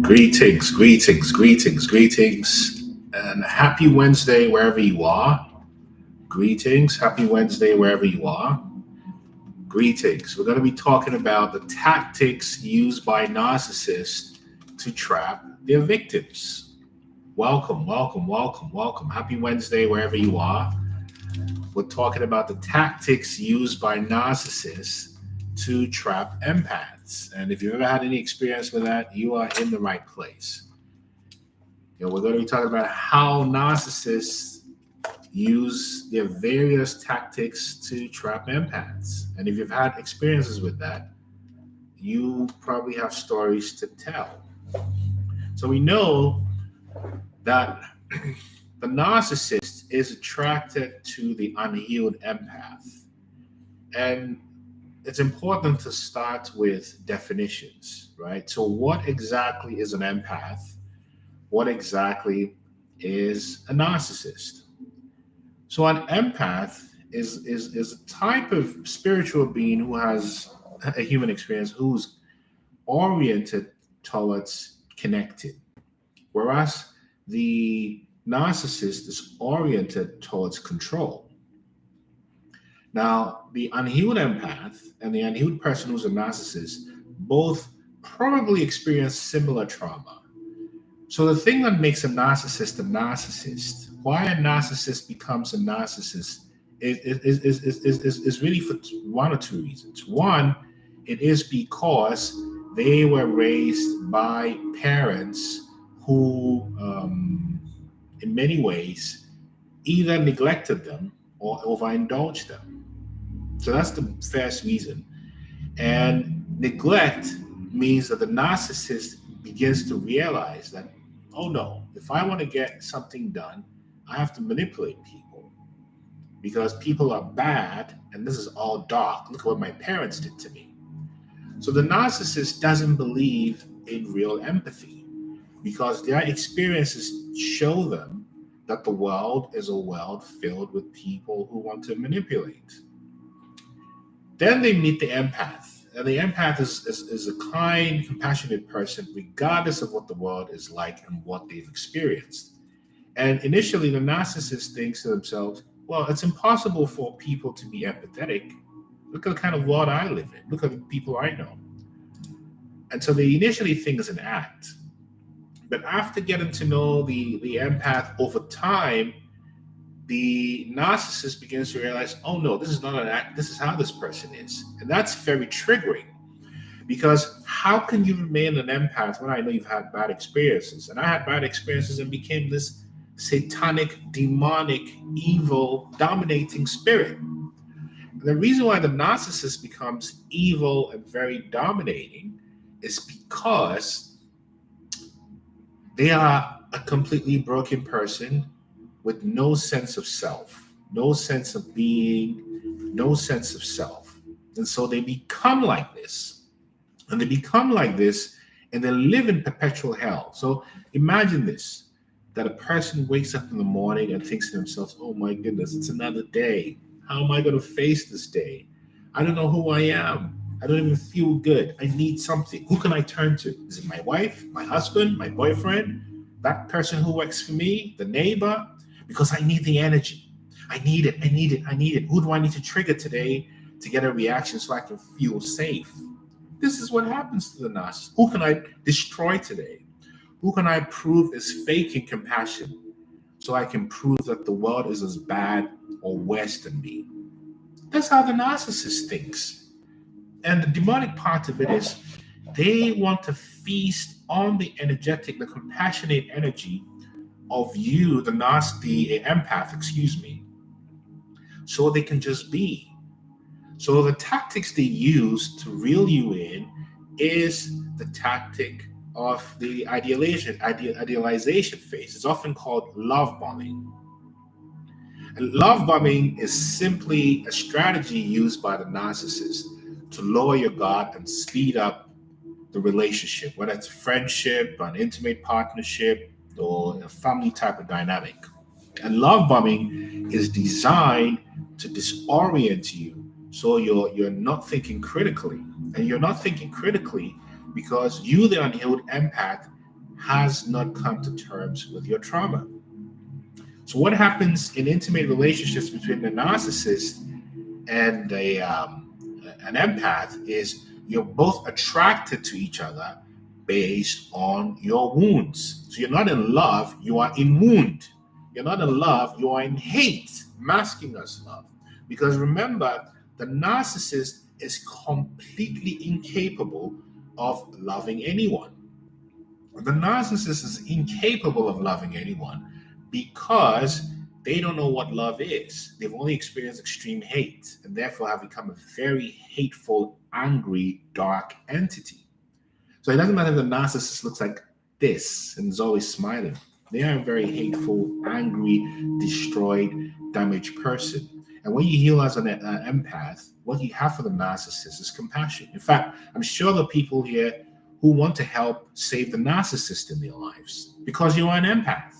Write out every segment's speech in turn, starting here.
Greetings, and happy Wednesday wherever you are. Greetings, happy Wednesday wherever you are. Greetings. We're going to be talking about the tactics used by narcissists to trap their victims. Welcome. Happy Wednesday wherever you are. We're talking about the tactics used by narcissists to trap empaths. And if you've ever had any experience with that, you are in the right place. We're going to be talking about how narcissists use their various tactics to trap empaths. And if you've had experiences with that, you probably have stories to tell. So we know that the narcissist is attracted to the unhealed empath. And it's important to start with definitions, right? So what exactly is an empath? What exactly is a narcissist? So an empath is a type of spiritual being who has a human experience, who's oriented towards connecting, whereas the narcissist is oriented towards control. Now, the unhealed empath and the unhealed person who's a narcissist both probably experience similar trauma. So the thing that makes a narcissist, why a narcissist becomes a narcissist is really for one or two reasons. One, it is because they were raised by parents who, in many ways, either neglected them or overindulged them. So that's the first reason. And neglect means that the narcissist begins to realize that, oh no, if I want to get something done, I have to manipulate people because people are bad and this is all dark. Look at what my parents did to me. So the narcissist doesn't believe in real empathy because their experiences show them that the world is a world filled with people who want to manipulate. Then they meet the empath. And the empath is a kind, compassionate person, regardless of what the world is like and what they've experienced. And initially, the narcissist thinks to themselves, well, it's impossible for people to be empathetic. Look at the kind of world I live in. Look at the people I know. And so they initially think it's an act. But after getting to know the empath over time, the narcissist begins to realize, oh no, this is not an act, this is how this person is. And that's very triggering because how can you remain an empath when I know you've had bad experiences? And I had bad experiences and became this satanic, demonic, evil, dominating spirit. And the reason why the narcissist becomes evil and very dominating is because they are a completely broken person with no sense of self, no sense of being, no sense of self. And so they become like this. And they become like this and they live in perpetual hell. So imagine this, that a person wakes up in the morning and thinks to themselves, oh my goodness, it's another day. How am I going to face this day? I don't know who I am. I don't even feel good. I need something. Who can I turn to? Is it my wife, my husband, my boyfriend, that person who works for me, the neighbor? Because I need the energy. I need it. Who do I need to trigger today to get a reaction so I can feel safe? This is what happens to the narcissist. Who can I destroy today? Who can I prove is faking compassion so I can prove that the world is as bad or worse than me? That's how the narcissist thinks. And the demonic part of it is they want to feast on the energetic, the compassionate energy of you, the empath, so they can just be. So the tactics they use to reel you in is the tactic of the idealization phase. It's often called love bombing. And love bombing is simply a strategy used by the narcissist to lower your guard and speed up the relationship, whether it's a friendship, an intimate partnership, or a family type of dynamic. And love bombing is designed to disorient you So you're not thinking critically, and you're not thinking critically because you, the unhealed empath, has not come to terms with your trauma. So what happens in intimate relationships between the narcissist and an empath is you're both attracted to each other based on your wounds. So you're not in love, you are in wound. You're not in love, you are in hate, masking as love. Because remember, the narcissist is completely incapable of loving anyone. The narcissist is incapable of loving anyone because they don't know what love is. They've only experienced extreme hate and therefore have become a very hateful, angry, dark entity. So it doesn't matter if the narcissist looks like this and is always smiling. They are a very hateful, angry, destroyed, damaged person. And when you heal as an empath, what you have for the narcissist is compassion. In fact, I'm sure the people here who want to help save the narcissist in their lives because you are an empath.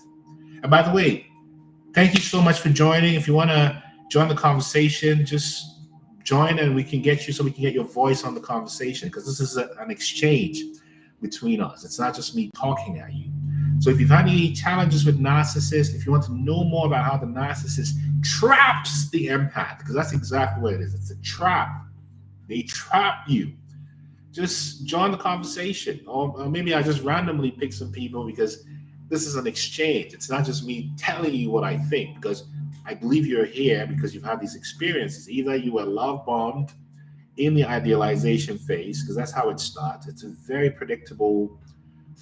And by the way, thank you so much for joining. If you want to join the conversation, just join and we can get you so we can get your voice on the conversation because this is an exchange between us. It's not just me talking at you. So if you've had any challenges with narcissists, if you want to know more about how the narcissist traps the empath, because that's exactly what it is. It's a trap. They trap you. Just join the conversation. Or maybe I just randomly pick some people because this is an exchange. It's not just me telling you what I think, because I believe you're here because you've had these experiences. Either you were love bombed in the idealization phase, because that's how it starts. It's a very predictable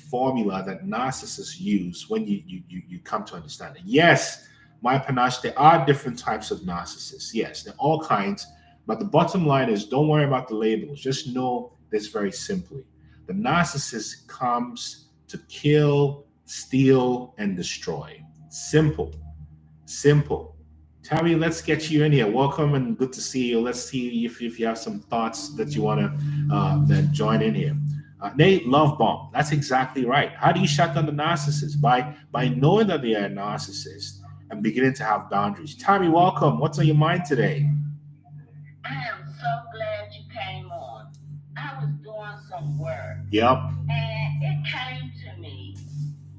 formula that narcissists use when you come to understand it. Yes, my panache, there are different types of narcissists. Yes, there are all kinds. But the bottom line is don't worry about the labels. Just know this very simply. The narcissist comes to kill, steal, and destroy. Simple. Simple. Tabby, let's get you in here. Welcome and good to see you. Let's see if you have some thoughts that you want to then join in here. Nate, love bomb. That's exactly right. How do you shut down the narcissist? By knowing that they are a narcissist and beginning to have boundaries. Tabby, welcome. What's on your mind today? I am so glad you came on. I was doing some work. Yep. And it came to me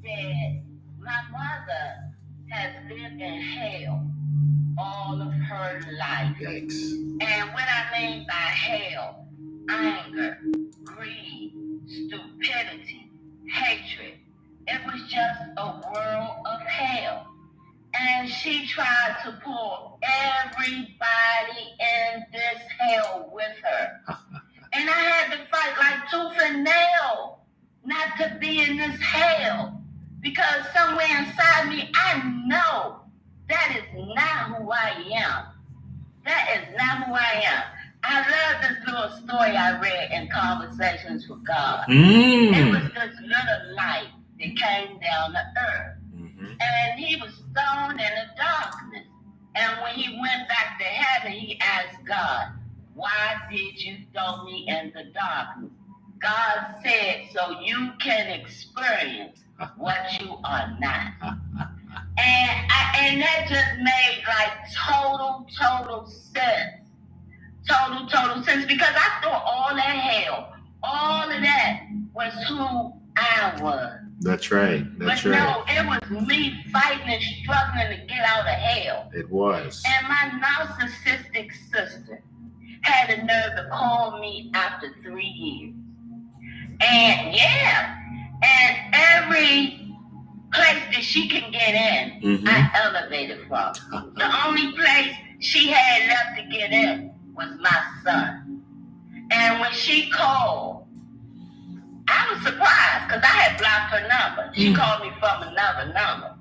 that my mother has lived in hell all of her life. Yikes. And what I mean by hell, anger, greed, stupidity, hatred. It was just a world of hell. And she tried to pull everybody in this hell with her. And I had to fight like tooth and nail not to be in this hell. Because somewhere inside me, I know that is not who I am. That is not who I am. I love this little story I read in Conversations with God. It was this little light that came down to earth. And he was thrown in the darkness. And when he went back to heaven, he asked God, why did you throw me in the darkness? God said, so you can experience what you are not. And that just made like total sense. Total sense. Because I thought all that hell, all of that was who I was. That's right. That's right. No, it was me fighting and struggling to get out of hell. It was. And my narcissistic sister had the nerve to call me after 3 years. And and every place that she can get in, I elevated from. The only place she had left to get in was my son. And when she called, I was surprised because I had blocked her number. She called me from another number.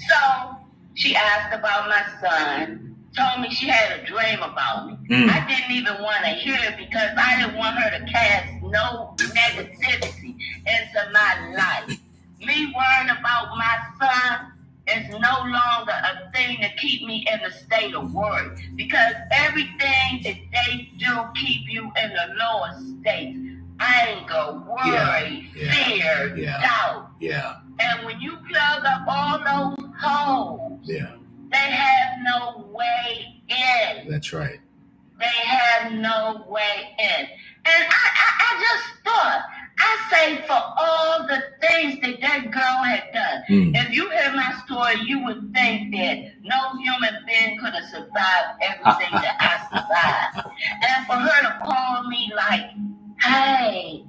So she asked about my son, told me she had a dream about me. I didn't even want to hear it because I didn't want her to cast no negativity into my life. Me worrying about my son is no longer a thing to keep me in a state of worry because everything that they do keep you in the lower state. Anger, worry, fear, doubt. And when you plug up all those holes, they have no way in. That's right. They have no way in. And I just thought, I say for all the things that girl had done, if you hear my story, you would think that no human being could have survived everything that I survived. And for her to call me like, hey,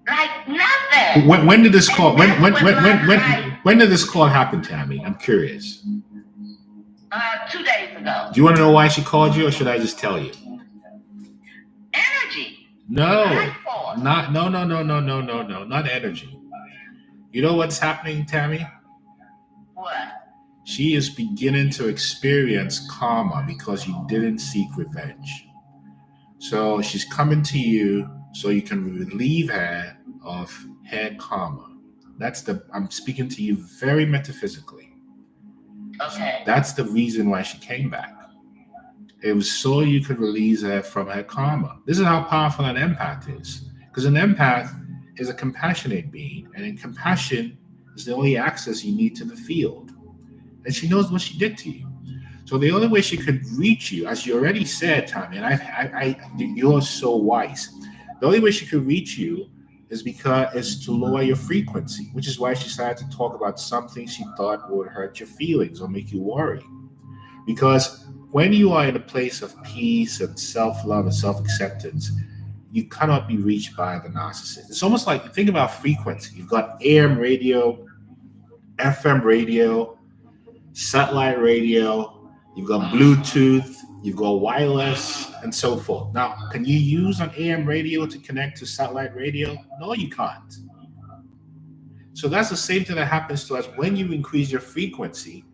like nothing. When did this call? When did this call happen, Tammy? I'm curious. 2 days ago. Do you want to know why she called you, or should I just tell you? Energy. No, not energy. You know what's happening, Tammy? What? She is beginning to experience karma because you didn't seek revenge. So she's coming to you so you can relieve her of her karma. I'm speaking to you very metaphysically. Okay. That's the reason why she came back. It was so you could release her from her karma. This is how powerful an empath is. Because an empath is a compassionate being, and compassion is the only access you need to the field. And she knows what she did to you. So the only way she could reach you, as you already said, Tommy, and you're so wise. The only way she could reach you is to lower your frequency, which is why she started to talk about something she thought would hurt your feelings or make you worry. Because when you are in a place of peace and self-love and self-acceptance, you cannot be reached by the narcissist. It's almost like, think about frequency. You've got AM radio, FM radio, satellite radio, you've got Bluetooth, you've got wireless, and so forth. Now, can you use an AM radio to connect to satellite radio? No, you can't. So that's the same thing that happens to us when you increase your frequency.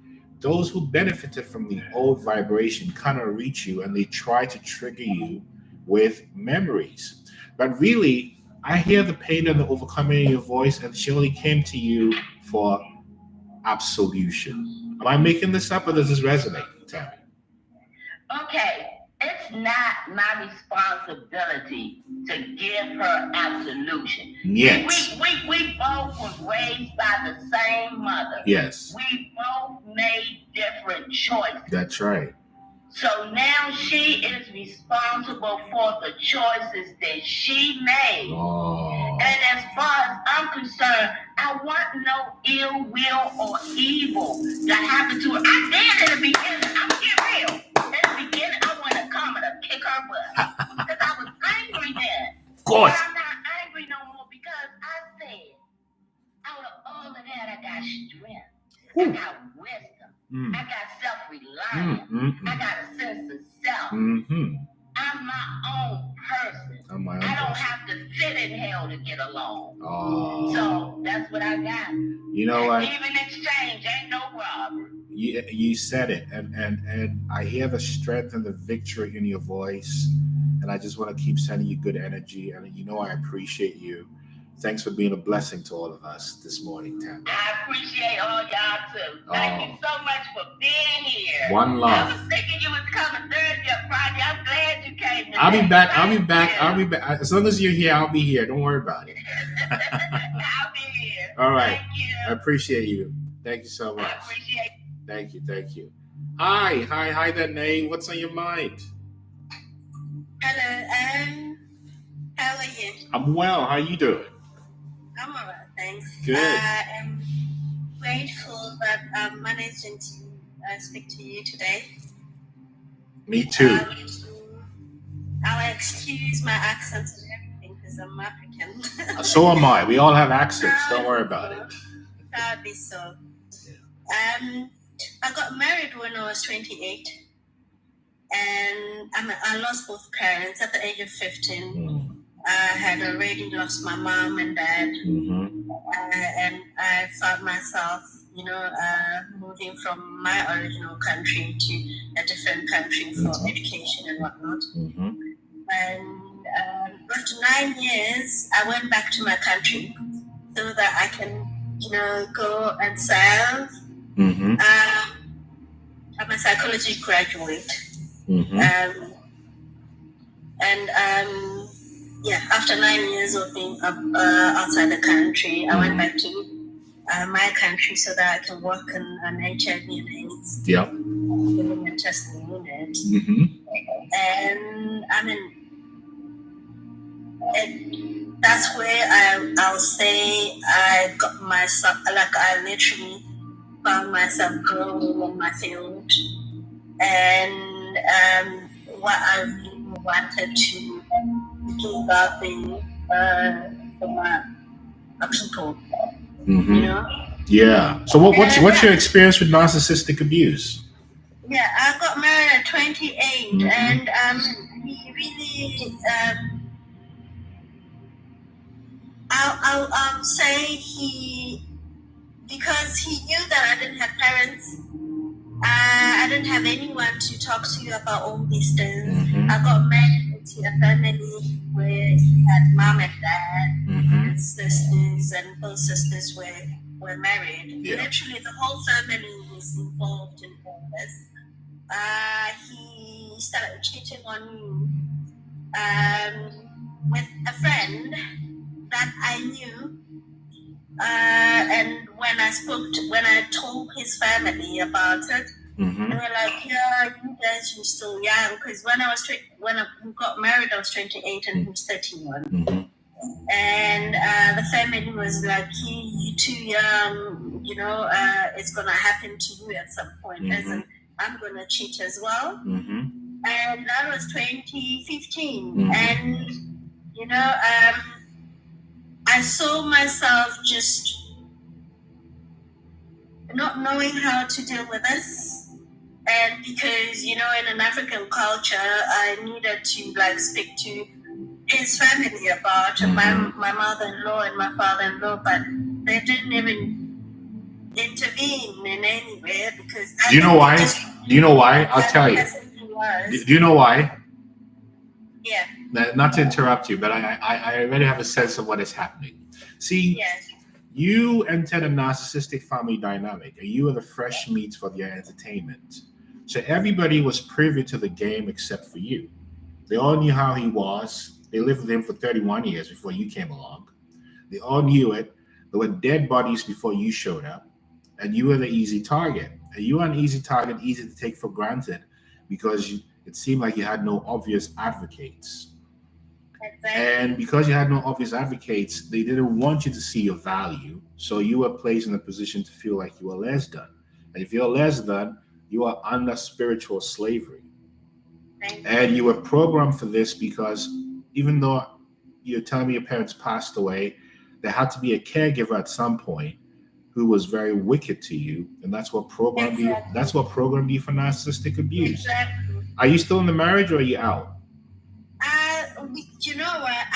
Those who benefited from the old vibration kind of reach you, and they try to trigger you with memories. But really, I hear the pain and the overcoming in your voice, and she only came to you for absolution. Am I making this up, or does this resonate, Tammy? Okay, it's not my responsibility to give her absolution. Yes. We both were raised by the same mother. Yes. We both made different choices. That's right. So now she is responsible for the choices that she made. Oh. And as far as I'm concerned, I want no ill will or evil to happen to her. I did in the beginning. I'm getting real. In the beginning, I wanted to come and kick her butt. Because I was angry then. Of course. But I'm not angry no more because I said, out of all of that, I got strength. I got wisdom. I got self-reliance. I got a sense of self. I'm my own person. I don't have to fit in hell to get along. Oh. So that's what I got. You know what? Even exchange ain't no robbery. You said it, and I hear the strength and the victory in your voice, and I just want to keep sending you good energy, and you know I appreciate you. Thanks for being a blessing to all of us this morning, Tam. I appreciate all y'all too. Thank you so much for being here. One love. I was thinking you was coming Thursday or Friday. I'm glad you came today. I'll be back. As long as you're here, I'll be here. Don't worry about it. I'll be here. All right. Thank you. I appreciate you. Thank you so much. I appreciate you. Thank you. Hi there, Nay. What's on your mind? Hello, how are you? I'm well. How are you doing? I'm all right, thanks. Good. I am grateful that I'm managing to speak to you today. Me too. I'll excuse my accent and everything because I'm African. So am I. We all have accents. Don't worry about it. Proudly so. I got married when I was 28, and I lost both parents at the age of 15. I had already lost my mom and dad, and I found myself, moving from my original country to a different country for education and whatnot. And after 9 years, I went back to my country so that I can, go and serve. I'm a psychology graduate. After 9 years of being outside the country, I went back to my country so that I can work on HIV and AIDS. Yep. in a testing unit. And I mean, that's where I'll say I got myself, like I literally found myself growing in my field, and what I really wanted to give out for my action talk, you know? Yeah. So what's your experience with narcissistic abuse? Yeah, I got married at 28, and he really, I'll say because he knew that I didn't have parents, I didn't have anyone to talk to about all these things. I got married into a family where he had mom and dad and sisters, and both sisters were married. Yeah. Literally, the whole family was involved in all this. He started cheating on me with a friend that I knew, and when I told his family about it, they were like, "Yeah, you guys, you're still young." Because when we got married, I was 28 and he was 31. And the family was like, "You're too young, you know. It's gonna happen to you at some point. As in, I'm gonna cheat as well." And that was 2015, and you know, I saw myself just not knowing how to deal with this, and because, you know, in an African culture, I needed to like speak to his family about my mother-in-law and my father-in-law, but they didn't even intervene in any way because. Do you know why? I'll tell you. Do you know why? Yeah. Not to interrupt you, but I already have a sense of what is happening. See, Yes. You entered a narcissistic family dynamic, and you were the fresh meat for their entertainment. So everybody was privy to the game except for you. They all knew how he was. They lived with him for 31 years before you came along. They all knew it. There were dead bodies before you showed up, and you were the easy target. And you were an easy target, easy to take for granted, because it seemed like you had no obvious advocates. And because you had no obvious advocates, they didn't want you to see your value. So you were placed in a position to feel like you were less than. And if you're less than, you are under spiritual slavery. And you were programmed for this because even though you're telling me your parents passed away, there had to be a caregiver at some point who was very wicked to you. And that's what programmed you. That's what programmed you for narcissistic abuse. Are you still in the marriage, or are you out? You know what?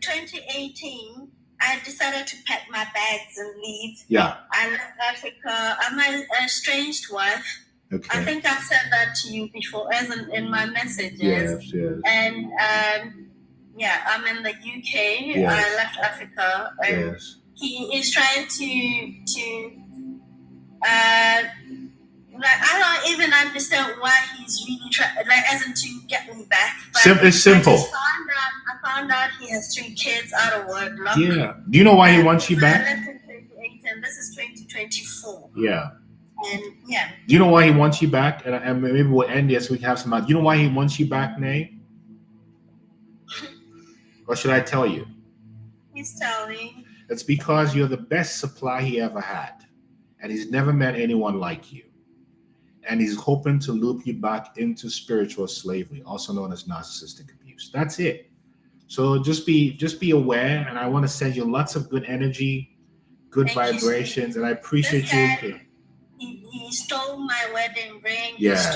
2018, I decided to pack my bags and leave. Yeah. I left Africa. I'm an estranged wife. Okay. I think I've said that to you before, as in my messages. Yes. And I'm in the UK. Yes. I left Africa, and Yes. he is trying to I don't even understand why he's really trying, as in to get me back. But It's simple. I found out he has 3 kids out of wedlock. Yeah. Do you know why he wants you back? I left in 2018, and this is 2024. Yeah. And yeah. Do you know why he wants you back? And maybe we'll end this so we can have some. Do you know why he wants you back, Nay? Or should I tell you? Please tell me. It's because you're the best supply he ever had, and he's never met anyone like you. And he's hoping to loop you back into spiritual slavery, also known as narcissistic abuse. That's it. So just be aware, and I want to send you lots of good energy, good vibrations, and I appreciate you. He stole my wedding ring. Yes.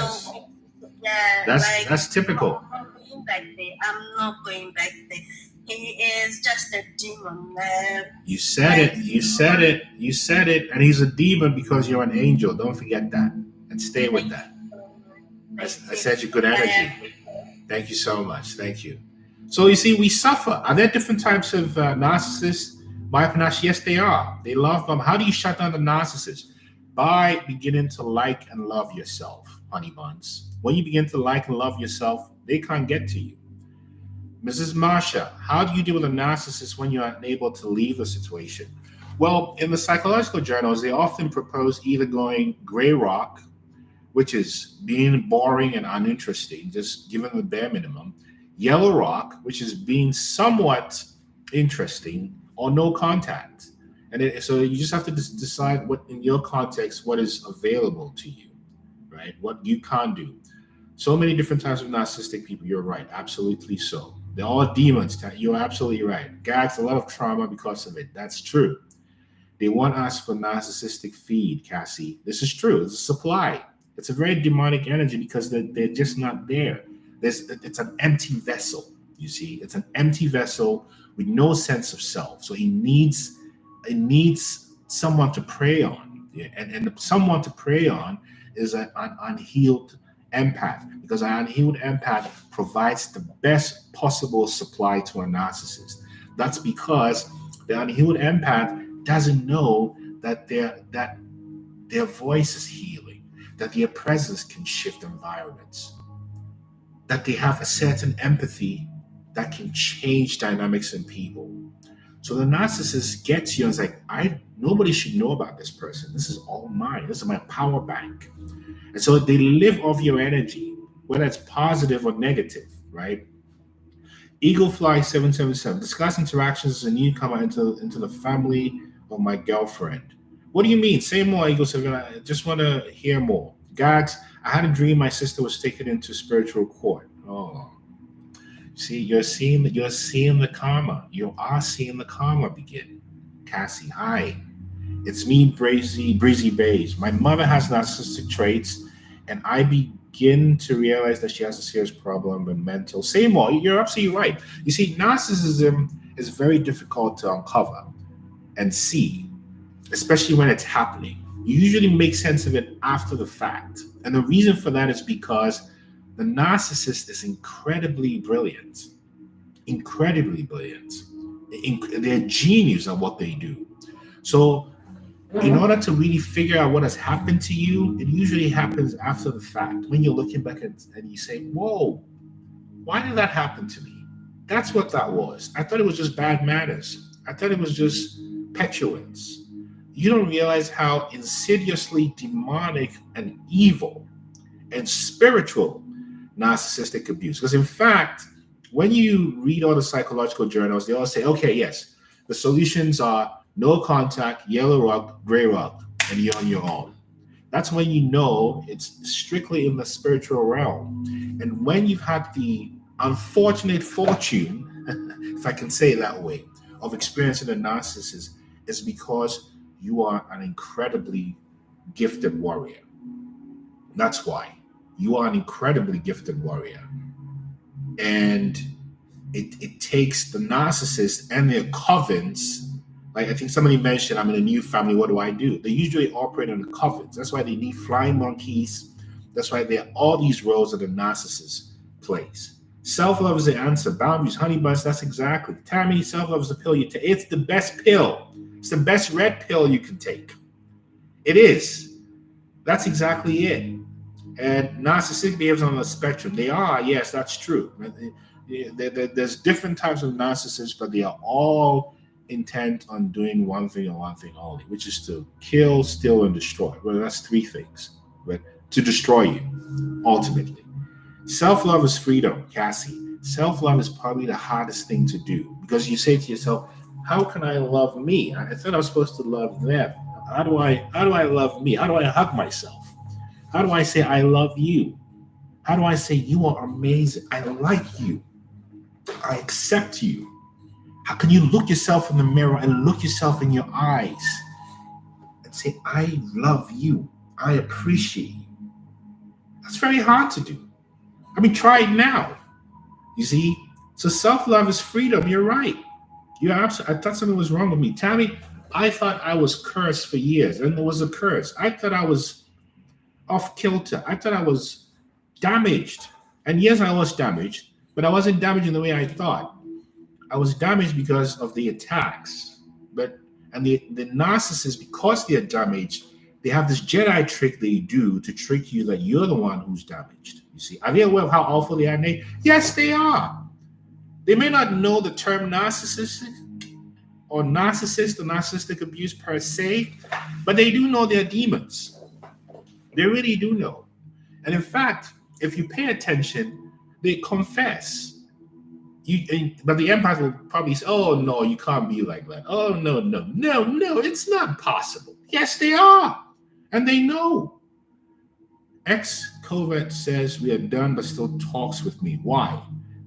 That's typical. I'm not going back there. I'm not going back there. He is just a demon. You said it. And he's a demon because you're an angel. Don't forget that. And stay with that. I sent you good energy. Thank you so much. Thank you. So you see, we suffer. Are there different types of narcissists? My panache, yes, they are. They love them. How do you shut down the narcissist? By beginning to like and love yourself, honey buns. When you begin to like and love yourself, they can't get to you. Mrs. Marsha, how do you deal with a narcissist when you're unable to leave the situation? Well, in the psychological journals, they often propose either going gray rock, which is being boring and uninteresting, just given the bare minimum. Yellow rock, which is being somewhat interesting or no contact. So you just have to decide what, in your context, what is available to you, right? What you can't do. So many different types of narcissistic people. You're right, absolutely so. They're all demons. You're absolutely right. Gags, a lot of trauma because of it. That's true. They want us for narcissistic feed, Cassie. This is true. It's a supply. It's a very demonic energy because they're just not there. It's an empty vessel, you see. It's an empty vessel with no sense of self. So it needs someone to prey on. Yeah, and someone to prey on is an unhealed empath, because an unhealed empath provides the best possible supply to a narcissist. That's because the unhealed empath doesn't know that their voice is healing, that their presence can shift environments, that they have a certain empathy that can change dynamics in people. So the narcissist gets you and is like, nobody should know about this person. This is all mine. This is my power bank. And so they live off your energy, whether it's positive or negative, right? Eagle Fly 777, discuss interactions as a newcomer into the family of my girlfriend. What do you mean? Say more, Eagle 7. I just want to hear more. Gags, I had a dream my sister was taken into spiritual court. Oh, see, you're seeing the karma. You are seeing the karma begin. Cassie, hi. It's me, Breezy Bays. My mother has narcissistic traits, and I begin to realize that she has a serious problem with mental. Say more. You're absolutely right. You see, narcissism is very difficult to uncover and see, especially when it's happening. You usually make sense of it after the fact. And the reason for that is because the narcissist is incredibly brilliant. They're genius at what they do. So in order to really figure out what has happened to you, it usually happens after the fact, when you're looking back and you say, whoa, why did that happen to me? That's what that was. I thought it was just bad manners. I thought it was just petulance. You don't realize how insidiously demonic and evil and spiritual narcissistic abuse. Because in fact, when you read all the psychological journals, they all say, okay, yes, the solutions are no contact, yellow rock, gray rock, and you're on your own. That's when you know it's strictly in the spiritual realm. And when you've had the unfortunate fortune, if I can say it that way, of experiencing a narcissist, it's because you are an incredibly gifted warrior. That's why. You are an incredibly gifted warrior. And it takes the narcissist and their covens. Like I think somebody mentioned, I'm in a new family, what do? They usually operate on the covens. That's why they need flying monkeys. That's why there are all these roles that the narcissist plays. Self-love is the answer. Boundaries, honey buns, that's exactly. Tammy, self-love is the pill you take. It's the best pill. It's the best red pill you can take. It is. That's exactly it. And narcissistic behaviors on the spectrum. They are, yes, that's true. There's different types of narcissists, but they are all intent on doing one thing and one thing only, which is to kill, steal, and destroy. Well, that's three things, but to destroy you, ultimately. Self-love is freedom, Cassie. Self-love is probably the hardest thing to do because you say to yourself, how can I love me? I thought I was supposed to love them. How do I love me? How do I hug myself? How do I say I love you? How do I say you are amazing? I like you. I accept you. How can you look yourself in the mirror and look yourself in your eyes and say, I love you. I appreciate you. That's very hard to do. I mean, try it now. You see? So self-love is freedom. You're right. You're absolutely. I thought something was wrong with me. Tammy, I thought I was cursed for years, and it was a curse. I thought I was off kilter. I thought I was damaged. And yes, I was damaged, but I wasn't damaged in the way I thought. I was damaged because of the attacks. And the narcissists, because they're damaged, they have this Jedi trick they do to trick you that you're the one who's damaged. You see, are they aware of how awful they are? Yes, they are. They may not know the term narcissistic or narcissist or narcissistic abuse per se, but they do know they're demons. They really do know. And in fact, if you pay attention, they confess. But the empath will probably say, "Oh no, you can't be like that. Oh no, no, no, no, it's not possible." Yes, they are, and they know. Ex-covert says we are done, but still talks with me. Why?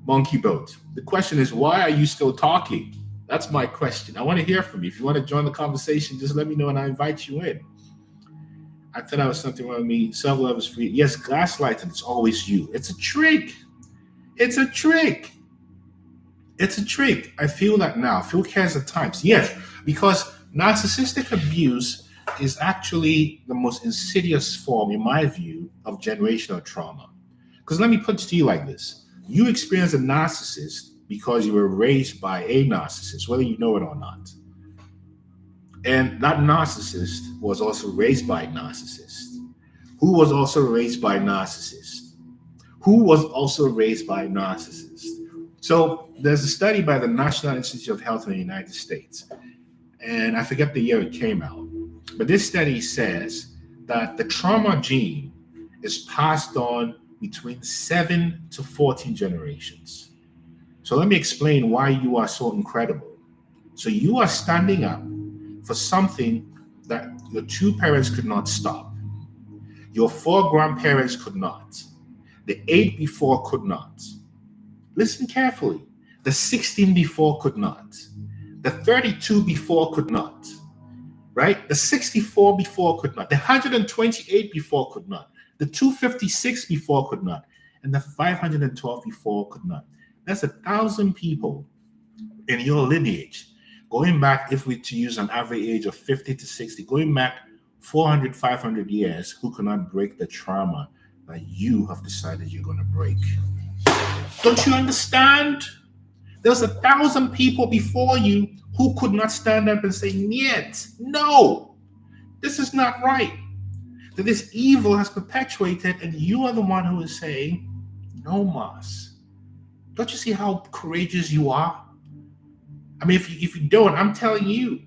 Monkey boat. The question is, why are you still talking? That's my question. I want to hear from you. If you want to join the conversation, just let me know and I invite you in. I thought I was something wrong with me. Self-love is free. Yes, gaslighting is always you. It's a trick. It's a trick. It's a trick. I feel that now. I feel cares at times. Yes, because narcissistic abuse is actually the most insidious form, in my view, of generational trauma. Because let me put it to you like this. You experience a narcissist because you were raised by a narcissist, whether you know it or not. And that narcissist was also raised by a narcissist, who was also raised by a narcissist, who was also raised by a narcissist. So there's a study by the National Institute of Health in the United States, and I forget the year it came out, but this study says that the trauma gene is passed on between 7 to 14 generations. So let me explain why you are so incredible. So you are standing up for something that your 2 parents could not stop. Your 4 grandparents could not. The 8 before could not. Listen carefully. The 16 before could not. The 32 before could not. Right? The 64 before could not. The 128 before could not. The 256 before could not. And the 512 before could not. That's 1,000 people in your lineage. Going back, if we to use an average age of 50 to 60, going back 400, 500 years, who cannot break the trauma that you have decided you're going to break. Don't you understand? There's 1,000 people before you who could not stand up and say, "Niet, no, this is not right." That this evil has perpetuated, and you are the one who is saying, "No, Mas." Don't you see how courageous you are? I mean, if you don't, I'm telling you.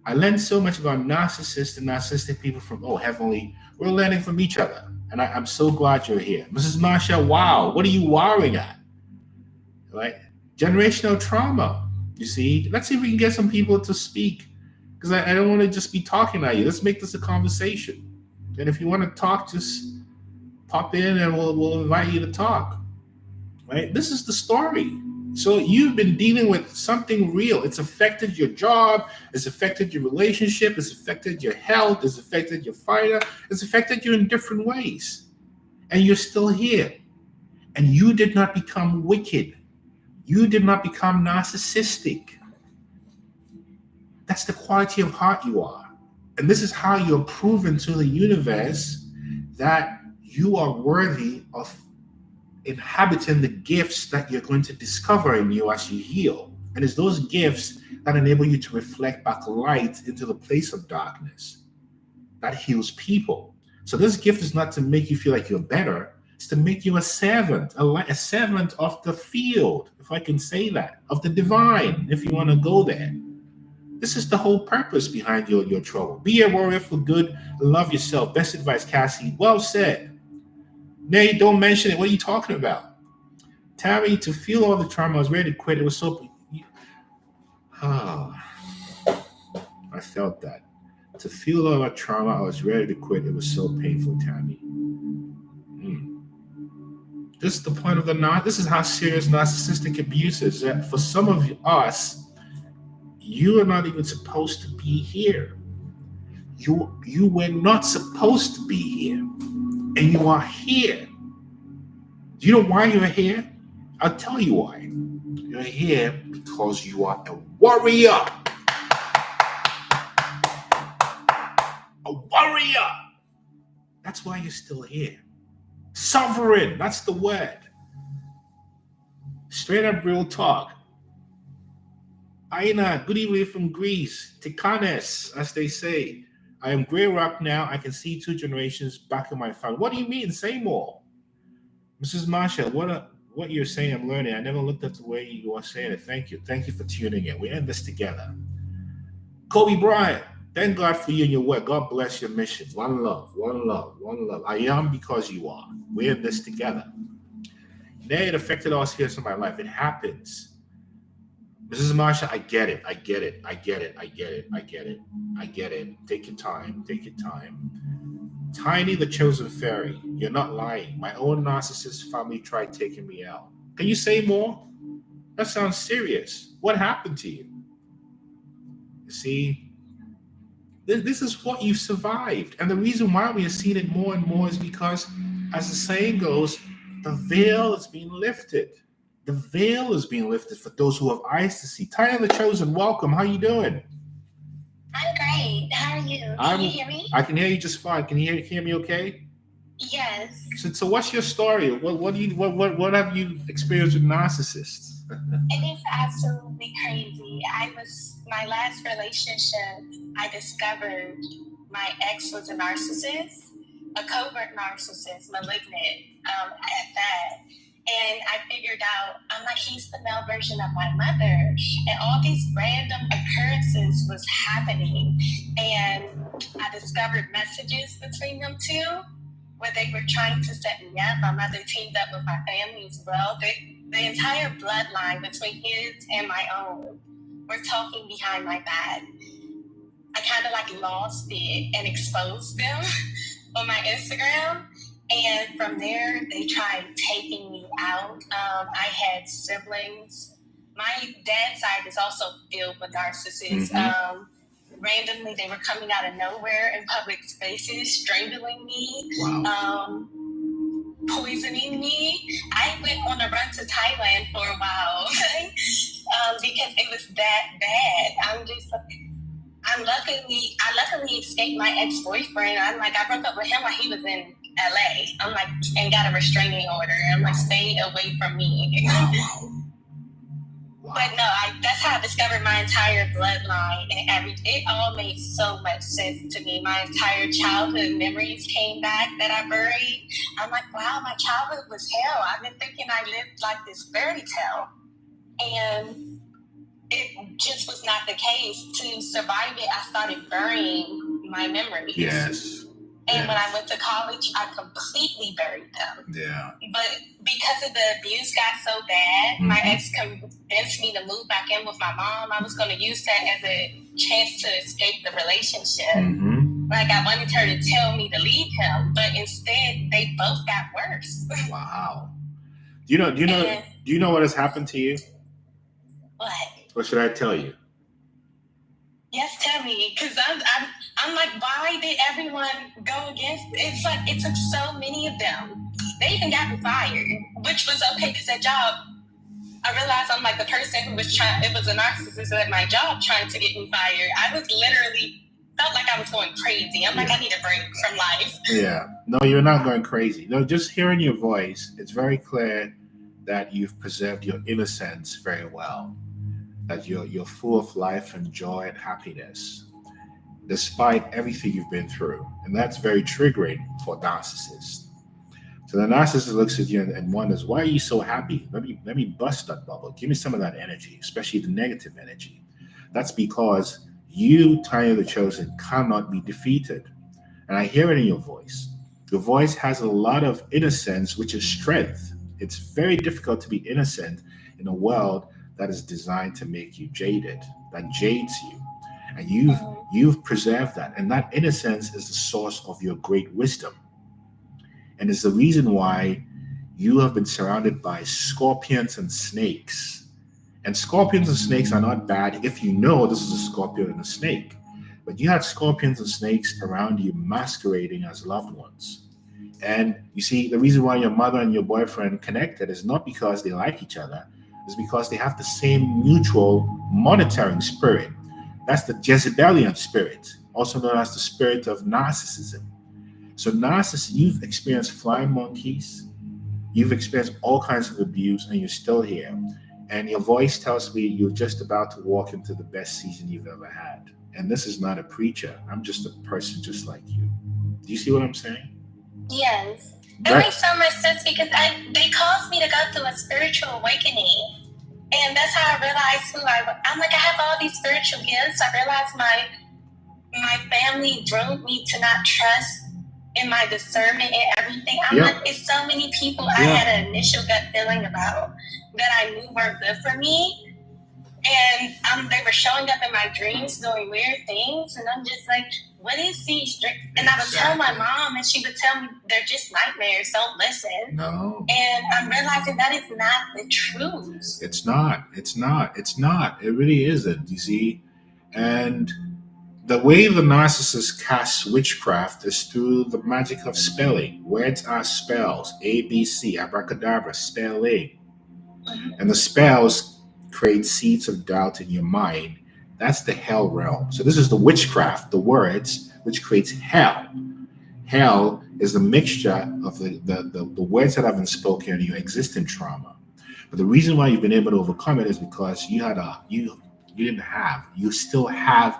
I learned so much about narcissists and narcissistic people from Heavenly. We're learning from each other. And I'm so glad you're here. Mrs. Marsha, wow, what are you wowing at? Right? Generational trauma. You see? Let's see if we can get some people to speak. Because I don't want to just be talking at you. Let's make this a conversation. And if you want to talk, just pop in and we'll invite you to talk. Right? This is the story. So you've been dealing with something real. It's affected your job. It's affected your relationship. It's affected your health. It's affected your fire. It's affected you in different ways. And you're still here. And you did not become wicked. You did not become narcissistic. That's the quality of heart you are. And this is how you're proven to the universe that you are worthy of inhabiting the gifts that you're going to discover in you as you heal. And it's those gifts that enable you to reflect back light into the place of darkness that heals people. So this gift is not to make you feel like you're better. It's to make you a servant, a servant of the field, if I can say that, of the divine, if you want to go there. This is the whole purpose behind your trouble. Be a warrior for good. Love yourself. Best advice, Cassie. Well said. Nay, don't mention it. What are you talking about? Tammy, to feel all the trauma, I was ready to quit. It was so... I felt that. To feel all that trauma, I was ready to quit. It was so painful, Tammy. This is the point of this is how serious narcissistic abuse is. That for some of us, you are not even supposed to be here. You were not supposed to be here. And you are here. Do you know why you're here? I'll tell you why. You're here because you are a warrior. A warrior. That's why you're still here. Sovereign. That's the word. Straight up real talk. Aina, good evening from Greece. Tikanes, as they say. I am gray rock now. I can see 2 generations back in my family. What do you mean? Say more. Mrs. Marsha, what you're saying, I'm learning. I never looked at the way you are saying it. Thank you. Thank you for tuning in. We end this together. Kobe Bryant, Thank God for you and your work. God bless your mission. One love, one love, one love. I am because you are. We're in this together. Nay, it affected all spheres of my life. It happens. Mrs. Marsha, I get it. I get it. I get it. I get it. I get it. I get it. Take your time. Take your time. Tiny the chosen fairy. You're not lying. My own narcissist family tried taking me out. Can you say more? That sounds serious. What happened to you? You see, this is what you've survived. And the reason why we are seeing it more and more is because, as the saying goes, the veil is being lifted. The veil is being lifted for those who have eyes to see. Tanya the Chosen, welcome. How you doing? I'm great. How are you? Can you hear me? I can hear you just fine. Can you hear me okay? Yes. So what's your story? What have you experienced with narcissists? It is absolutely crazy. My last relationship, I discovered my ex was a narcissist, a covert narcissist, malignant at that. And I figured out, I'm like, he's the male version of my mother. And all these random occurrences was happening. And I discovered messages between them two, where they were trying to set me up. My mother teamed up with my family as well. The entire bloodline between his and my own were talking behind my back. I kind of like lost it and exposed them on my Instagram. And from there, they tried taking me out. I had siblings. My dad's side is also filled with narcissists. Mm-hmm. Randomly, they were coming out of nowhere in public spaces, strangling me, Wow. Poisoning me. I went on a run to Thailand for a while because it was that bad. I luckily escaped my ex-boyfriend. I broke up with him while he was in LA. And got a restraining order. Stay away from me. Wow. But no, that's how I discovered my entire bloodline, and it all made so much sense to me. My entire childhood memories came back that I buried. I'm like, wow, my childhood was hell. I've been thinking I lived like this fairy tale. And it just was not the case. To survive it, I started burying my memories. Yes. And when I went to college, I completely buried them. Yeah. But because of the abuse got so bad, my ex convinced me to move back in with my mom. I was going to use that as a chance to escape the relationship. Mm-hmm. I wanted her to tell me to leave him, but instead they both got worse. Wow. Do you know what has happened to you? What? Or should I tell you? Yes, tell me, because I'm like, why did everyone go against? It's like it took so many of them. They even got me fired, which was okay because that job, I realized I'm like the person who was it was a narcissist at my job trying to get me fired. I was literally felt like I was going crazy. I'm like, I need a break from life. Yeah. No, you're not going crazy. No, just hearing your voice, it's very clear that you've preserved your innocence very well. That you're full of life and joy and happiness, despite everything you've been through. And that's very triggering for a narcissist. So the narcissist looks at you and wonders, why are you so happy? Let me bust that bubble. Give me some of that energy, especially the negative energy. That's because you, Tanya the Chosen, cannot be defeated. And I hear it in your voice. Your voice has a lot of innocence, which is strength. It's very difficult to be innocent in a world that is designed to make you jaded, that jades you. And you've preserved that. And that innocence is the source of your great wisdom. And it's the reason why you have been surrounded by scorpions and snakes. And scorpions and snakes are not bad if you know this is a scorpion and a snake. But you had scorpions and snakes around you masquerading as loved ones. And you see, the reason why your mother and your boyfriend connected is not because they like each other, is because they have the same mutual monitoring spirit. That's the Jezebelian spirit, also known as the spirit of narcissism. So you've experienced flying monkeys, you've experienced all kinds of abuse, and you're still here. And your voice tells me you're just about to walk into the best season you've ever had. And this is not a preacher. I'm just a person just like you. Do you see what I'm saying? Yes. It makes so much sense because they caused me to go through a spiritual awakening. And that's how I realized who I was. I'm like, I have all these spiritual gifts. I realized my family drove me to not trust in my discernment and everything. I'm Yeah. like, it's so many people I had an initial gut feeling about that I knew weren't good for me. And they were showing up in my dreams doing weird things. And I'm just like, what is these dreams? And I would tell my mom, and she would tell me, they're just nightmares. Don't listen. No. And I'm realizing that is not the truth. It's not. It really isn't, you see? And the way the narcissist casts witchcraft is through the magic of spelling. Words are spells. ABC, abracadabra, spelling. And the spells create seeds of doubt in your mind. That's the hell realm. So this is the witchcraft, the words, which creates hell. Hell is the mixture of the words that have been spoken in your existing trauma. But the reason why you've been able to overcome it is because you still have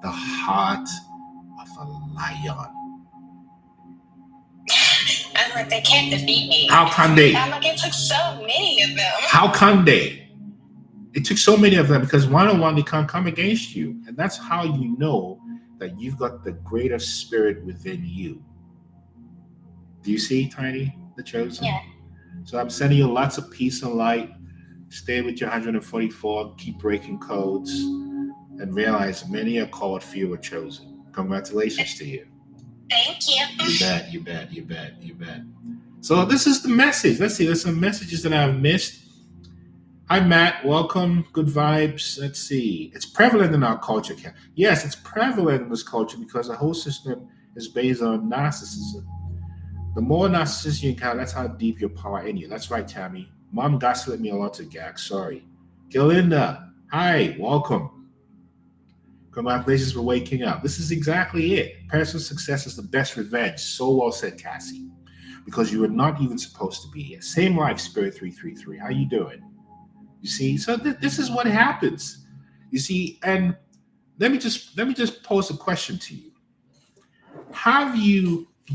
the heart of a lion. I'm like, they can't defeat me. How can they? I'm like, it took so many of them. How can they? It took so many of them because one-on-one they can't come against you. And that's how you know that you've got the greater spirit within you. Do you see, Tiny, the chosen? Yeah. So I'm sending you lots of peace and light. Stay with your 144, keep breaking codes, and realize many are called, few are chosen. Congratulations to you. Thank you. You bet. So this is the message. Let's see, there's some messages that I've missed. Hi, Matt. Welcome. Good vibes. Let's see. It's prevalent in our culture. Yes, it's prevalent in this culture because the whole system is based on narcissism. The more narcissists you encounter, that's how deep your power in you. That's right, Tammy. Mom gaslit me a lot to gag. Sorry. Galinda. Hi. Welcome. Congratulations for waking up. This is exactly it. Personal success is the best revenge. So well said, Cassie. Because you were not even supposed to be here. Same life, Spirit 333. How you doing? You see, so this is what happens. You see, and let me just pose a question to you.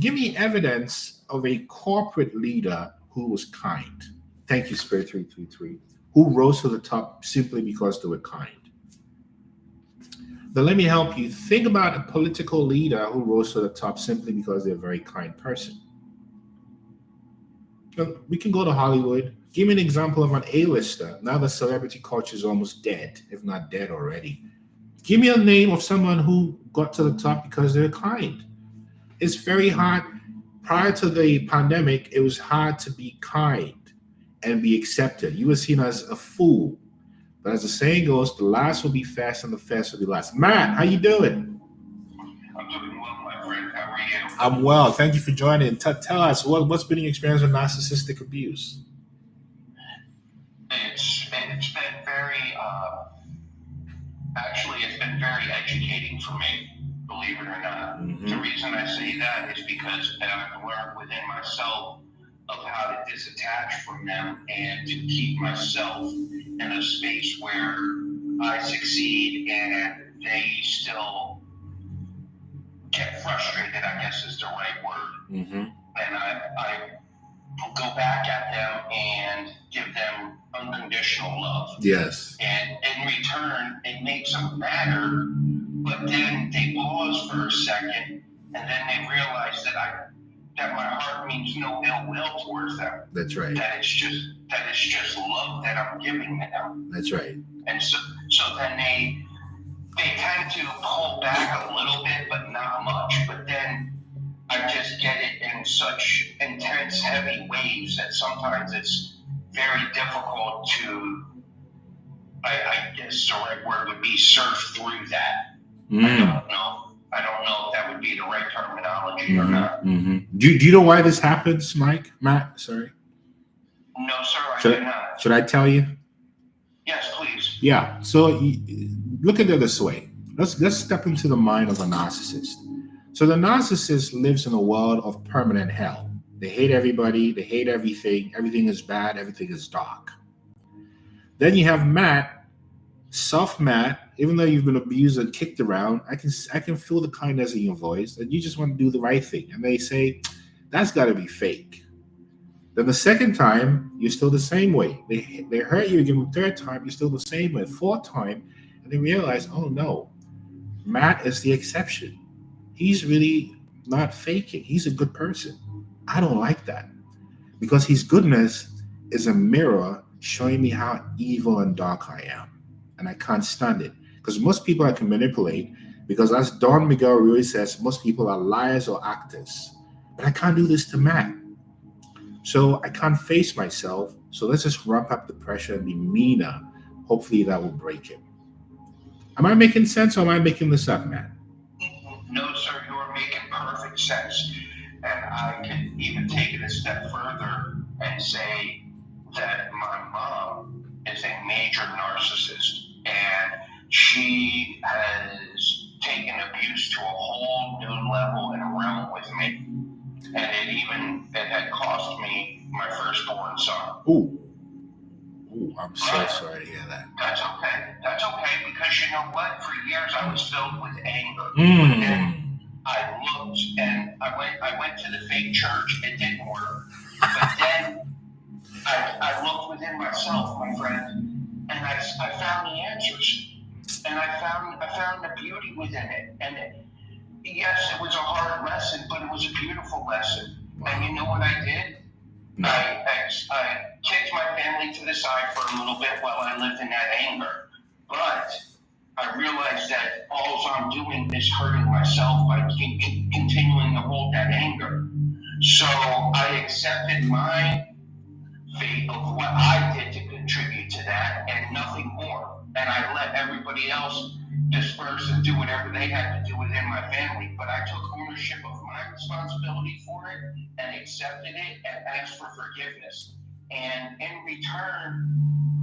Give me evidence of a corporate leader who was kind? Thank you, Spirit 333. Who rose to the top simply because they were kind? Then let me help you. Think about a political leader who rose to the top simply because they're a very kind person. We can go to Hollywood. Give me an example of an A-lister. Now the celebrity culture is almost dead, if not dead already. Give me a name of someone who got to the top because they're kind. It's very hard. Prior to the pandemic, it was hard to be kind and be accepted. You were seen as a fool. But as the saying goes, the last will be fast and the fast will be last. Matt, how you doing? I'm doing well, my friend. How are you? I'm well. Thank you for joining. Tell us, what's been your experience with narcissistic abuse? It's been very, it's been very educating for me, believe it or not. Mm-hmm. The reason I say that is because I've learned within myself of how to disattach from them and to keep myself in a space where I succeed and they still get frustrated, I guess is the right word. Mm-hmm. And I go back at them and give them unconditional love. Yes. And in return, it makes them matter, but then they pause for a second, and then they realize that my heart means no ill will towards them. That's right. That it's just love that I'm giving them. That's right. And so then they tend to pull back a little bit, but not much. But then I just get it in such intense, heavy waves that sometimes it's very difficult to, I guess the right word would be, surf through that. I don't know if that would be the right terminology or not. Mm-hmm. Do you know why this happens, Matt? Sorry. No, sir, I do not. Should I tell you? Yes, please. Yeah. So look at it this way. Let's step into the mind of a narcissist. So the narcissist lives in a world of permanent hell. They hate everybody. They hate everything. Everything is bad. Everything is dark. Then you have Matt, soft Matt. Even though you've been abused and kicked around, I can feel the kindness in your voice, and you just want to do the right thing. And they say, that's got to be fake. Then the second time, you're still the same way. They hurt you again. The third time, you're still the same way. Fourth time, and they realize, oh no, Matt is the exception. He's really not faking. He's a good person. I don't like that because his goodness is a mirror showing me how evil and dark I am. And I can't stand it because most people I can manipulate because, as Don Miguel Ruiz says, most people are liars or actors. But I can't do this to Matt. So I can't face myself. So let's just ramp up the pressure and be meaner. Hopefully that will break him. Am I making sense or am I making this up, Matt? No, sir, you're making perfect sense. And I can even take it a step further and say that my mom is a major narcissist, and she has taken abuse to a whole new level and realm with me. And it had cost me my firstborn son. Ooh, I'm so sorry to hear that. That's okay, because you know what? For years I was filled with anger. And I looked and I went to the fake church. It didn't work. But then I looked within myself, my friend, and I found the answers. And I found the beauty within it. And yes, it was a hard lesson, but it was a beautiful lesson. And you know what I did? I kicked my family to the side for a little bit while I lived in that anger. But I realized that all I'm doing is hurting myself by continuing to hold that anger. So I accepted my fate of what I did to contribute to that and nothing more. And I let everybody else disperse and do whatever they had to do within my family. But I took ownership of my responsibility for it and accepted it and asked for forgiveness. And in return,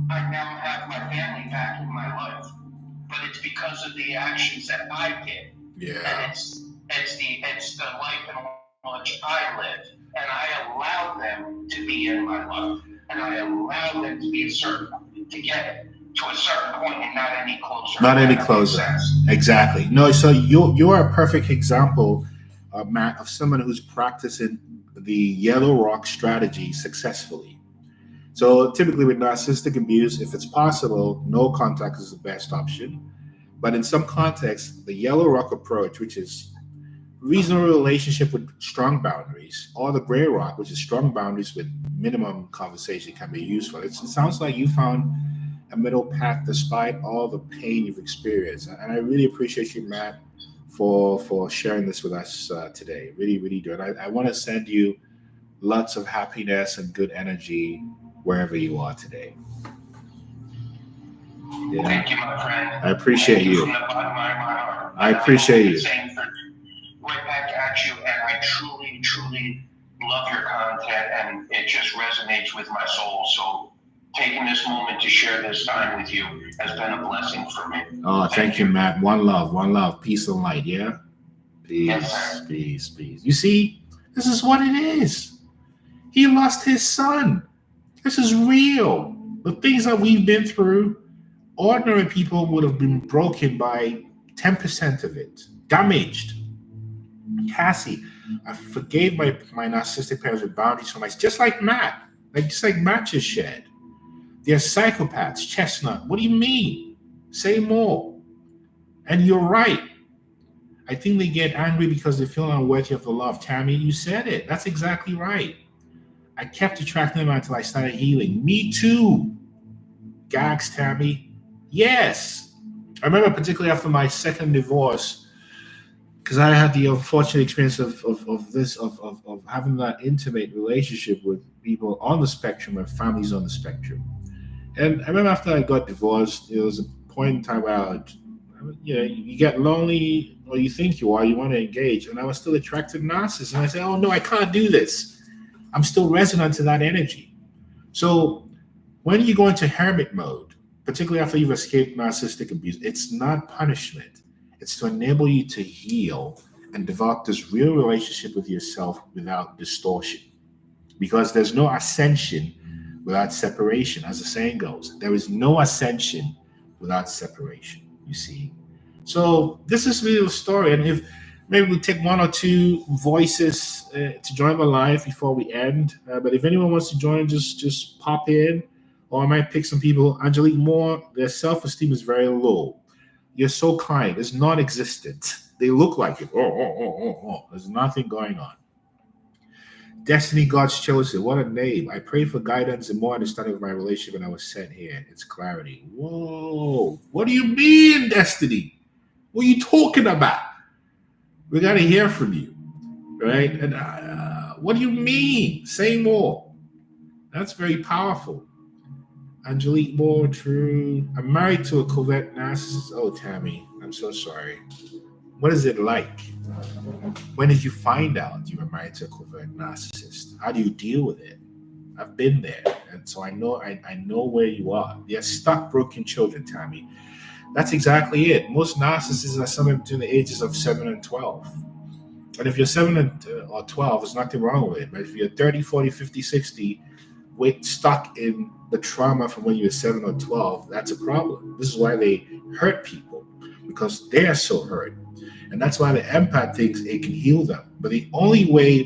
I now have my family back in my life. But it's because of the actions that I did. Yeah. And it's the life in which I live. And I allow them to be in my life. And I allow them to be to get to a certain point and not any closer. Not any closer. Exactly. No, so you're a perfect example, Matt, of someone who's practicing the yellow rock strategy successfully. So typically with narcissistic abuse, if it's possible, no contact is the best option. But in some contexts, the yellow rock approach, which is reasonable relationship with strong boundaries, or the gray rock, which is strong boundaries with minimum conversation, can be useful. It sounds like you found a middle path despite all the pain you've experienced. And I really appreciate you, Matt, for sharing this with us today. Really, really do. And I want to send you lots of happiness and good energy wherever you are today. Yeah. Thank you, my friend. I appreciate you. From the bottom of my heart. I appreciate you. Right back at you, and I truly, truly love your content, and it just resonates with my soul. So taking this moment to share this time with you has been a blessing for me. Oh, thank you, Matt. One love, peace and light, yeah? Peace, yes, peace. You see, this is what it is. He lost his son. This is real. The things that we've been through, ordinary people would have been broken by 10% of it, damaged. Cassie, I forgave my narcissistic parents with boundaries for myself, just like Matt, just like Matt just shared. They're psychopaths, Chestnut. What do you mean? Say more. And you're right. I think they get angry because they feel unworthy of the love. Tammy, you said it. That's exactly right. I kept attracting them until I started healing. Me too. Gags, Tammy. Yes. I remember particularly after my second divorce, because I had the unfortunate experience of having that intimate relationship with people on the spectrum and families on the spectrum. And I remember after I got divorced, there was a point in time where you get lonely, or you think you are, you want to engage. And I was still attracted to narcissists. And I said, oh no, I can't do this. I'm still resonant to that energy. So when you go into hermit mode, particularly after you've escaped narcissistic abuse, it's not punishment. It's to enable you to heal and develop this real relationship with yourself without distortion. Because there's no ascension without separation. As the saying goes, there is no ascension without separation, you see. So this is really the story. And if maybe we take one or two voices to join the live before we end. But if anyone wants to join, just pop in. Or I might pick some people. Angelique Moore, their self-esteem is very low. You're so kind. It's non-existent. They look like it. Oh. There's nothing going on. Destiny, God's chosen. What a name. I pray for guidance and more understanding of my relationship when I was sent here. It's clarity. Whoa. What do you mean, Destiny? What are you talking about? We got to hear from you. Right? And what do you mean? Say more. That's very powerful. Angelique Moore, true. I'm married to a covert narcissist. Oh, Tammy, I'm so sorry. What is it like? When did you find out you were married to a covert narcissist? How do you deal with it? I've been there, and so I know where you are. They're stuck, broken children, Tammy. That's exactly it. Most narcissists are somewhere between the ages of 7 and 12. And if you're 7 or 12, there's nothing wrong with it. But if you're 30, 40, 50, 60, stuck in the trauma from when you were 7 or 12, that's a problem. This is why they hurt people, because they're so hurt. And that's why the empath thinks it can heal them. But the only way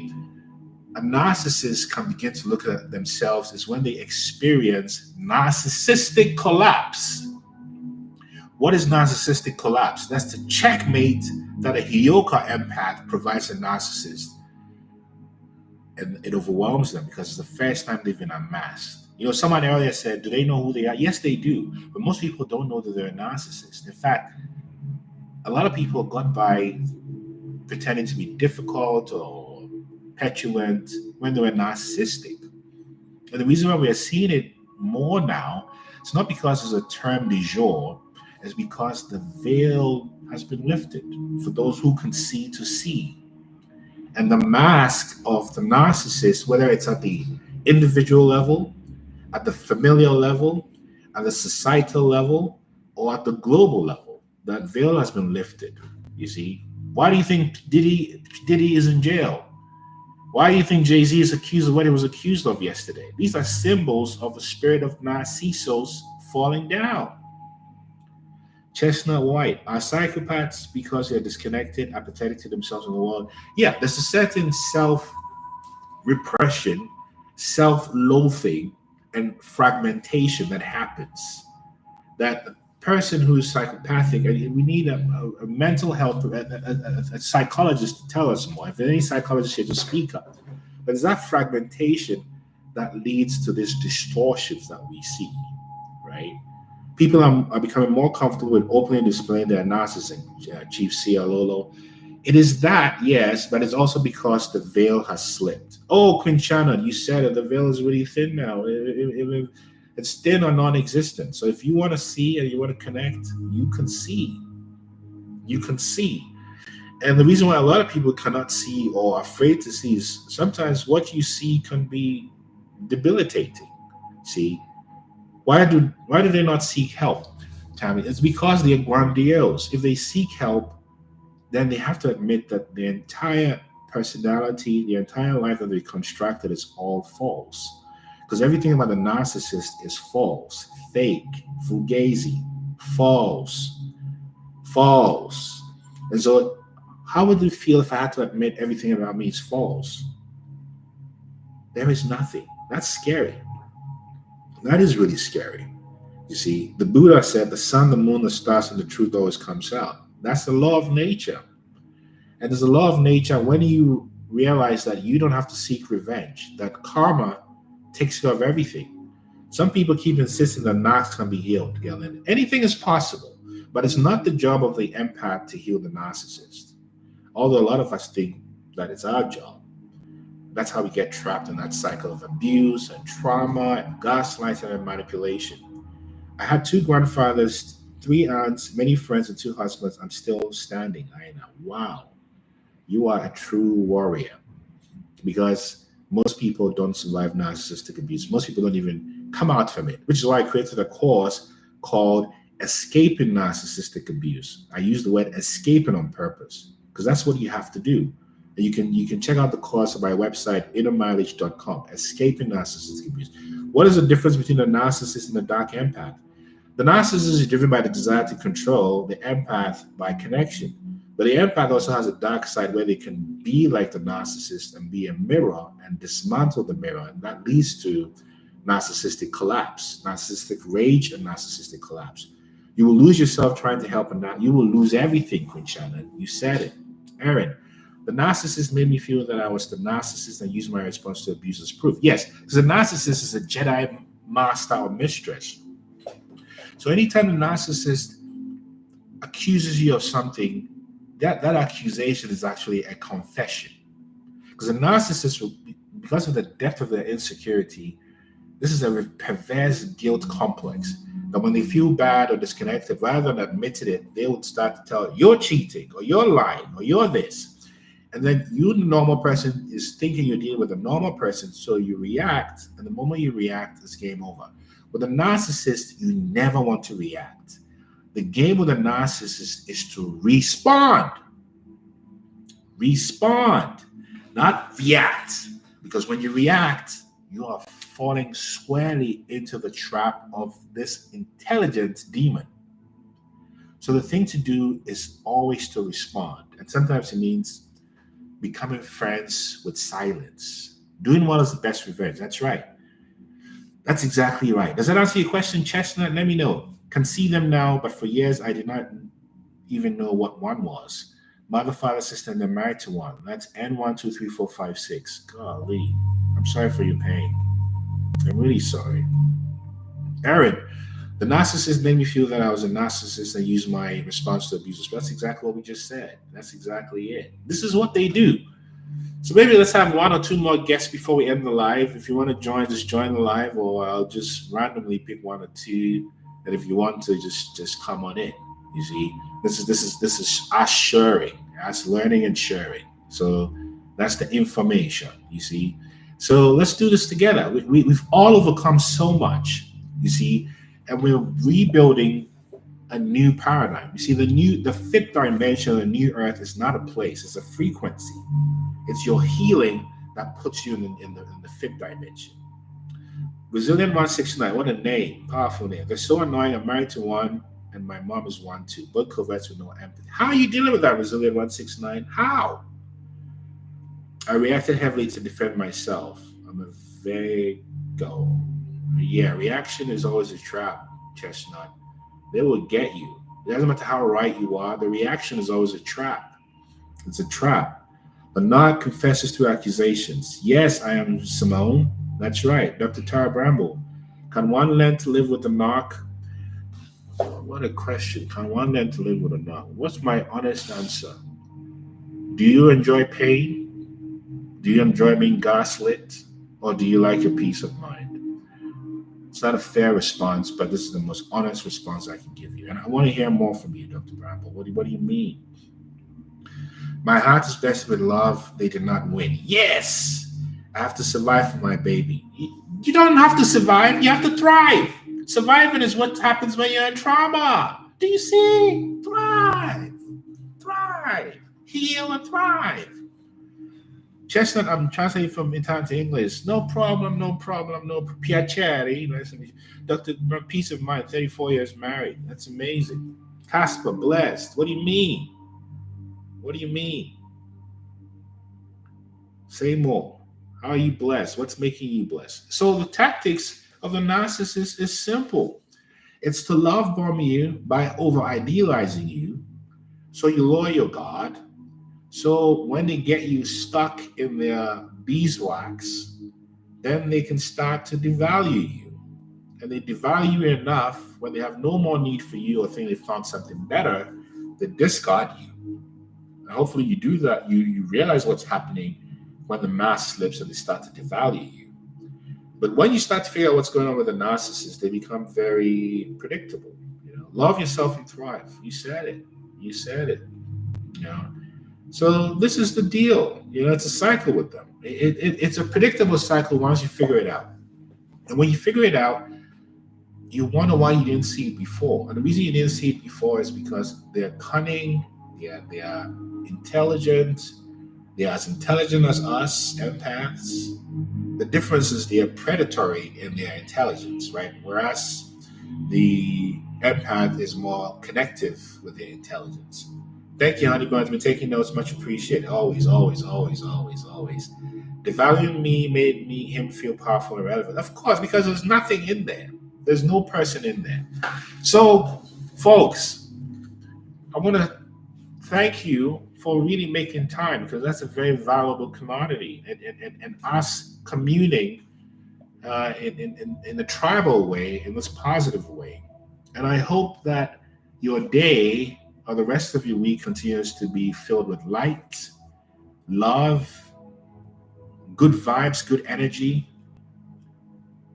a narcissist can begin to look at themselves is when they experience narcissistic collapse. What is narcissistic collapse? That's the checkmate that a Hyoka empath provides a narcissist. And it overwhelms them because it's the first time they've been unmasked. You know, someone earlier said, do they know who they are? Yes, they do. But most people don't know that they're a narcissist. In fact, a lot of people got by pretending to be difficult or petulant when they were narcissistic. And the reason why we are seeing it more now, it's not because it's a term du jour, it's because the veil has been lifted for those who can see to see. And the mask of the narcissist, whether it's at the individual level, at the familial level, at the societal level, or at the global level, that veil has been lifted, you see. Why do you think Diddy is in jail? Why do you think Jay-Z is accused of what he was accused of yesterday? These are symbols of the spirit of Narcissus falling down. Chestnut White, are psychopaths because they're disconnected, apathetic to themselves in the world? Yeah, there's a certain self-repression, self-loathing, and fragmentation that happens. That a person who's psychopathic, and we need a mental health, a psychologist to tell us more. If there's any psychologist here to speak up. But it's that fragmentation that leads to these distortions that we see, right? People are becoming more comfortable with openly displaying their narcissism, Chief Cialolo. It is that, yes, but it's also because the veil has slipped. Oh, Queen Shannon, you said it, the veil is really thin now. It's thin or non-existent. So if you want to see and you want to connect, you can see. You can see. And the reason why a lot of people cannot see or are afraid to see is sometimes what you see can be debilitating. See? Why do they not seek help, Tammy? It's because they're grandiose. If they seek help, then they have to admit that the entire personality, the entire life that they constructed is all false. Because everything about the narcissist is false, fake, fugazi, false. And so how would you feel if I had to admit everything about me is false? There is nothing. That's scary. That is really scary. You see, the Buddha said the sun, the moon, the stars, and the truth always comes out. That's the law of nature. And there's a law of nature when you realize that you don't have to seek revenge, that karma takes care of everything. Some people keep insisting that knocks can be healed, Galen. Anything is possible, but it's not the job of the empath to heal the narcissist. Although a lot of us think that it's our job. That's how we get trapped in that cycle of abuse and trauma and gaslighting and manipulation. I had 2 grandfathers, 3 aunts, many friends, and 2 husbands. I'm still standing. I know. Wow. You are a true warrior. Because most people don't survive narcissistic abuse. Most people don't even come out from it, which is why I created a course called Escaping Narcissistic Abuse. I use the word escaping on purpose because that's what you have to do. You can check out the course on my website, innermileage.com, Escaping Narcissistic Abuse. What is the difference between a narcissist and a dark empath? The narcissist is driven by the desire to control, the empath by connection. But the empath also has a dark side where they can be like the narcissist and be a mirror and dismantle the mirror. And that leads to narcissistic collapse, narcissistic rage, and narcissistic collapse. You will lose yourself trying to help, and not you will lose everything, Queen Shannon. You said it. Aaron, the narcissist made me feel that I was the narcissist and used my response to abuse as proof. Yes, because the narcissist is a Jedi master or mistress. So anytime the narcissist accuses you of something, that accusation is actually a confession. Because a narcissist will, because of the depth of their insecurity, this is a perverse guilt complex that when they feel bad or disconnected, rather than admitting it, they would start to tell you're cheating or you're lying or you're this. And then you, the normal person, is thinking you're dealing with a normal person, so you react, and the moment you react, it's game over. With a narcissist, you never want to react. The game with a narcissist is to respond. Respond, not react. Because when you react, you are falling squarely into the trap of this intelligent demon. So the thing to do is always to respond. And sometimes it means becoming friends with silence. Doing well is the best revenge. That's right. That's exactly right. Does that answer your question, Chestnut? Let me know. Can see them now, but for years I did not even know what one was. Mother, father, sister, and they're married to one. That's N12345 Golly. I'm sorry for your pain. I'm really sorry. Aaron, the narcissist made me feel that I was a narcissist and used my response to abuse. That's exactly what we just said. That's exactly it. This is what they do. So maybe let's have one or two more guests before we end the live. If you want to join, just join the live, or I'll just randomly pick one or two. And if you want to, just come on in. You see, this is us sharing, us learning and sharing. So that's the information. You see. So let's do this together. We've all overcome so much. You see, and we're rebuilding a new paradigm. You see, the fifth dimension, the new earth, is not a place; it's a frequency. It's your healing that puts you in the fifth dimension. Resilient 169, what a name, powerful name. They're so annoying. I'm married to one, and my mom is one too. Both coverts with no empathy. How are you dealing with that, Resilient 169? How? I reacted heavily to defend myself. I'm a Virgo. Yeah, reaction is always a trap, Chestnut. They will get you. It doesn't matter how right you are. The reaction is always a trap. It's a trap. Bernard confesses to accusations. Yes, I am Simone. That's right. Dr. Tara Bramble. Can one learn to live with a narc? What a question. Can one learn to live with a narc? What's my honest answer? Do you enjoy pain? Do you enjoy being gaslit? Or do you like your peace of mind? It's not a fair response, but this is the most honest response I can give you. And I want to hear more from you, Dr. Bramble. What do you mean? My heart is blessed with love. They did not win. Yes! I have to survive for my baby. You don't have to survive. You have to thrive. Surviving is what happens when you're in trauma. Do you see? Thrive. Thrive. Heal and thrive. Chestnut, I'm translating from Italian to English. No problem, no problem, no piacere. Dr. Peace of Mind, 34 years married. That's amazing. Casper, blessed. What do you mean? What do you mean? Say more. How are you blessed? What's making you blessed? So the tactics of the narcissist is simple. It's to love bomb you by over-idealizing you, so you lower your guard. So when they get you stuck in their beeswax, then they can start to devalue you. And they devalue you enough when they have no more need for you or think they found something better, they discard you. And hopefully you do that. You realize what's happening when the mask slips and they start to devalue you. But when you start to figure out what's going on with the narcissist, they become very predictable. Love yourself and thrive. You said it. So this is the deal. It's a cycle with them. It's a predictable cycle once you figure it out. And when you figure it out, you wonder why you didn't see it before. And the reason you didn't see it before is because they're cunning, they are intelligent, they are as intelligent as us, empaths. The difference is they are predatory in their intelligence, right? Whereas the empath is more connective with their intelligence. Thank you, Honey Buns. Been taking notes. Much appreciated. Always, always, always, always, always. Devaluing me made him feel powerful and relevant. Of course, because there's nothing in there. There's no person in there. So Folks, I want to thank you for really making time, because that's a very valuable commodity. And us communing in a tribal way, in this positive way. And I hope that your day or the rest of your week continues to be filled with light, love, good vibes, good energy.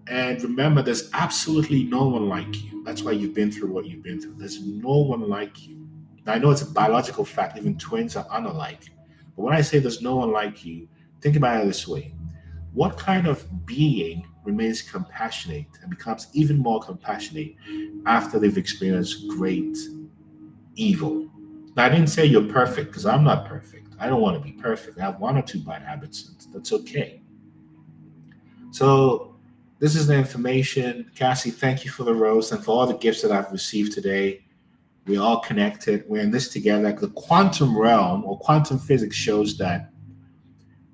And remember, there's absolutely no one like you. That's why you've been through what you've been through. There's no one like you. Now, I know it's a biological fact, even twins are unalike. But when I say there's no one like you, think about it this way. What kind of being remains compassionate and becomes even more compassionate after they've experienced great evil? Now, I didn't say you're perfect, because I'm not perfect. I don't want to be perfect. I have one or two bad habits. That's okay. So this is the information. Cassie, thank you for the roast and for all the gifts that I've received today. We're all connected. We're in this together. The quantum realm or quantum physics shows that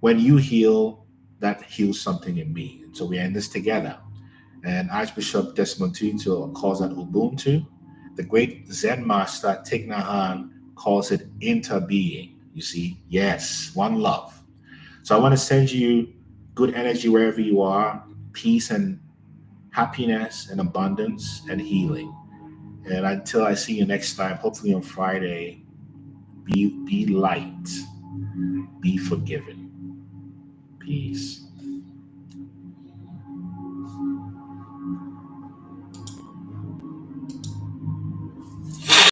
when you heal, that heals something in me. And so we're in this together. And Archbishop Desmond Tutu calls that Ubuntu. The great Zen master Thich Nhat Hanh calls it interbeing. You see, yes, one love. So I want to send you good energy wherever you are, peace and happiness and abundance and healing. And until I see you next time, hopefully on Friday, be light, be forgiven. Peace.